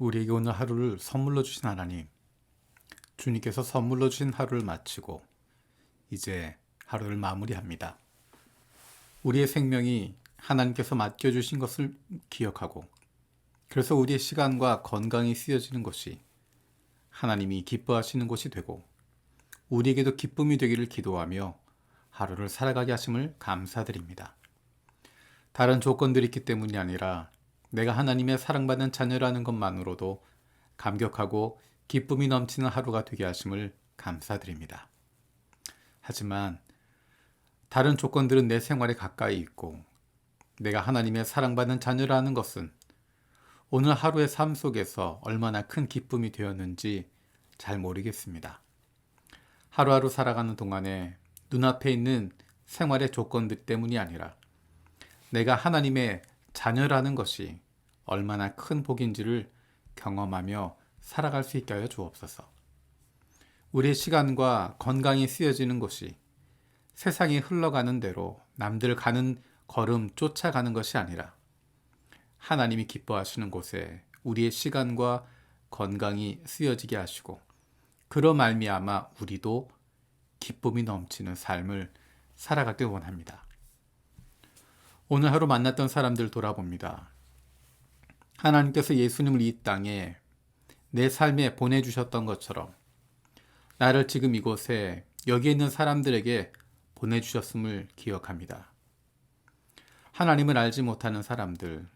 우리에게 오늘 하루를 선물로 주신 하나님, 주님께서 선물로 주신 하루를 마치고 이제 하루를 마무리합니다. 우리의 생명이 하나님께서 맡겨주신 것을 기억하고, 그래서 우리의 시간과 건강이 쓰여지는 것이 하나님이 기뻐하시는 것이 되고, 우리에게도 기쁨이 되기를 기도하며 하루를 살아가게 하심을 감사드립니다. 다른 조건들이 있기 때문이 아니라 내가 하나님의 사랑받는 자녀라는 것만으로도 감격하고 기쁨이 넘치는 하루가 되게 하심을 감사드립니다. 하지만 다른 조건들은 내 생활에 가까이 있고, 내가 하나님의 사랑받는 자녀라는 것은 오늘 하루의 삶 속에서 얼마나 큰 기쁨이 되었는지 잘 모르겠습니다. 하루하루 살아가는 동안에 눈앞에 있는 생활의 조건들 때문이 아니라 내가 하나님의 자녀라는 것이 얼마나 큰 복인지를 경험하며 살아갈 수 있게 하여 주옵소서. 우리의 시간과 건강이 쓰여지는 것이 세상이 흘러가는 대로 남들 가는 걸음 쫓아가는 것이 아니라 하나님이 기뻐하시는 곳에 우리의 시간과 건강이 쓰여지게 하시고, 그로 말미암아 우리도 기쁨이 넘치는 삶을 살아가길 원합니다. 오늘 하루 만났던 사람들 돌아봅니다. 하나님께서 예수님을 이 땅에 내 삶에 보내주셨던 것처럼 나를 지금 이곳에 여기 있는 사람들에게 보내주셨음을 기억합니다. 하나님을 알지 못하는 사람들,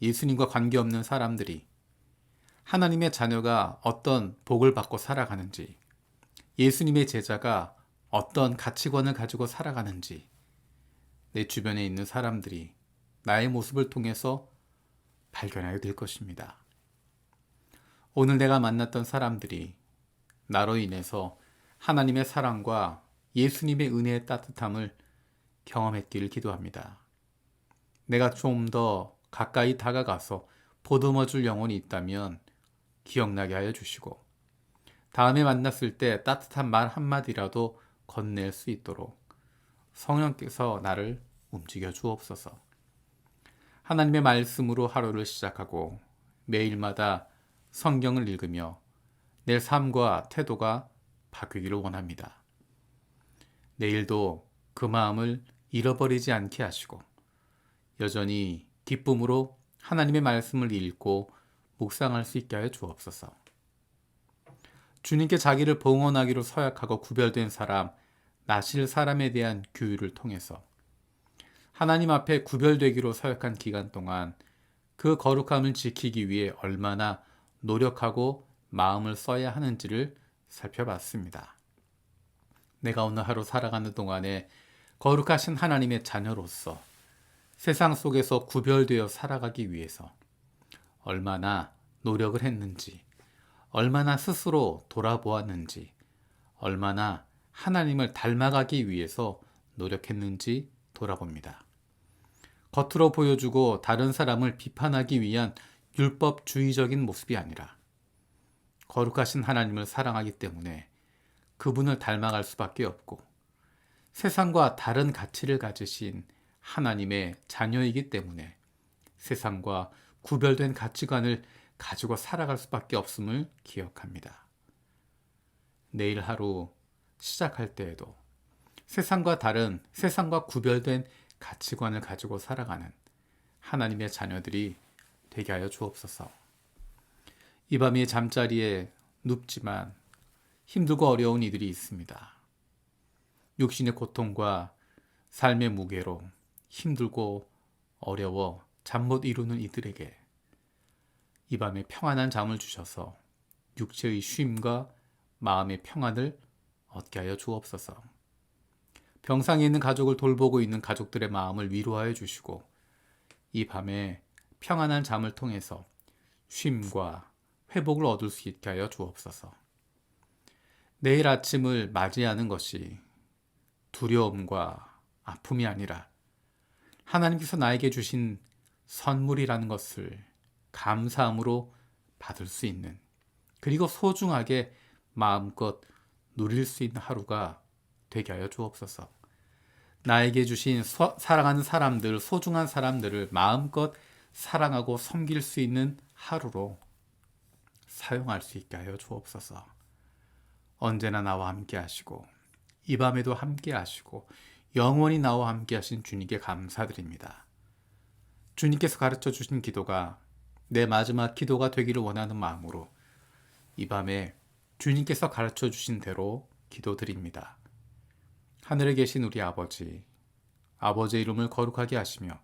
예수님과 관계없는 사람들이 하나님의 자녀가 어떤 복을 받고 살아가는지, 예수님의 제자가 어떤 가치관을 가지고 살아가는지 내 주변에 있는 사람들이 나의 모습을 통해서 발견하게 될 것입니다. 오늘 내가 만났던 사람들이 나로 인해서 하나님의 사랑과 예수님의 은혜의 따뜻함을 경험했기를 기도합니다. 내가 좀 더 가까이 다가가서 보듬어 줄 영혼이 있다면 기억나게 하여 주시고, 다음에 만났을 때 따뜻한 말 한마디라도 건넬 수 있도록 성령께서 나를 움직여 주옵소서. 하나님의 말씀으로 하루를 시작하고 매일마다 성경을 읽으며 내 삶과 태도가 바뀌기를 원합니다. 내일도 그 마음을 잃어버리지 않게 하시고 여전히 기쁨으로 하나님의 말씀을 읽고 묵상할 수 있게 하여 주옵소서. 주님께 자기를 봉헌하기로 서약하고 구별된 사람, 나실 사람에 대한 교유를 통해서 하나님 앞에 구별되기로 서약한 기간 동안 그 거룩함을 지키기 위해 얼마나 노력하고 마음을 써야 하는지를 살펴봤습니다. 내가 오늘 하루 살아가는 동안에 거룩하신 하나님의 자녀로서 세상 속에서 구별되어 살아가기 위해서 얼마나 노력을 했는지, 얼마나 스스로 돌아보았는지, 얼마나 하나님을 닮아가기 위해서 노력했는지 돌아봅니다. 겉으로 보여주고 다른 사람을 비판하기 위한 율법주의적인 모습이 아니라 거룩하신 하나님을 사랑하기 때문에 그분을 닮아갈 수밖에 없고, 세상과 다른 가치를 가지신 하나님의 자녀이기 때문에 세상과 구별된 가치관을 가지고 살아갈 수밖에 없음을 기억합니다. 내일 하루 시작할 때에도 세상과 구별된 가치관을 가지고 살아가는 하나님의 자녀들이 되게 하여 주옵소서. 이 밤의 잠자리에 눕지만 힘들고 어려운 이들이 있습니다. 육신의 고통과 삶의 무게로 힘들고 어려워 잠 못 이루는 이들에게 이 밤에 평안한 잠을 주셔서 육체의 쉼과 마음의 평안을 얻게 하여 주옵소서. 병상에 있는 가족을 돌보고 있는 가족들의 마음을 위로하여 주시고, 이 밤에 평안한 잠을 통해서 쉼과 회복을 얻을 수 있게 하여 주옵소서. 내일 아침을 맞이하는 것이 두려움과 아픔이 아니라 하나님께서 나에게 주신 선물이라는 것을 감사함으로 받을 수 있는, 그리고 소중하게 마음껏 누릴 수 있는 하루가 되게 하여 주옵소서. 나에게 주신 사랑하는 사람들, 소중한 사람들을 마음껏 사랑하고 섬길 수 있는 하루로 사용할 수 있게 하여 주옵소서. 언제나 나와 함께 하시고 이 밤에도 함께 하시고 영원히 나와 함께 하신 주님께 감사드립니다. 주님께서 가르쳐 주신 기도가 내 마지막 기도가 되기를 원하는 마음으로 이 밤에 주님께서 가르쳐 주신 대로 기도드립니다. 하늘에 계신 우리 아버지, 아버지의 이름을 거룩하게 하시며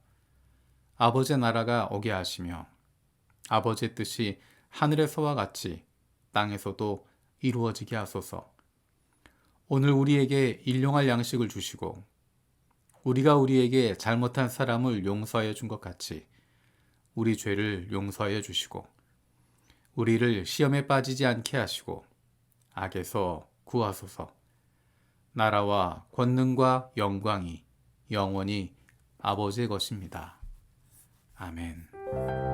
아버지의 나라가 오게 하시며 아버지의 뜻이 하늘에서와 같이 땅에서도 이루어지게 하소서. 오늘 우리에게 일용할 양식을 주시고 우리가 우리에게 잘못한 사람을 용서하여 준 것 같이 우리 죄를 용서하여 주시고 우리를 시험에 빠지지 않게 하시고 악에서 구하소서. 나라와 권능과 영광이 영원히 아버지의 것입니다. 아멘.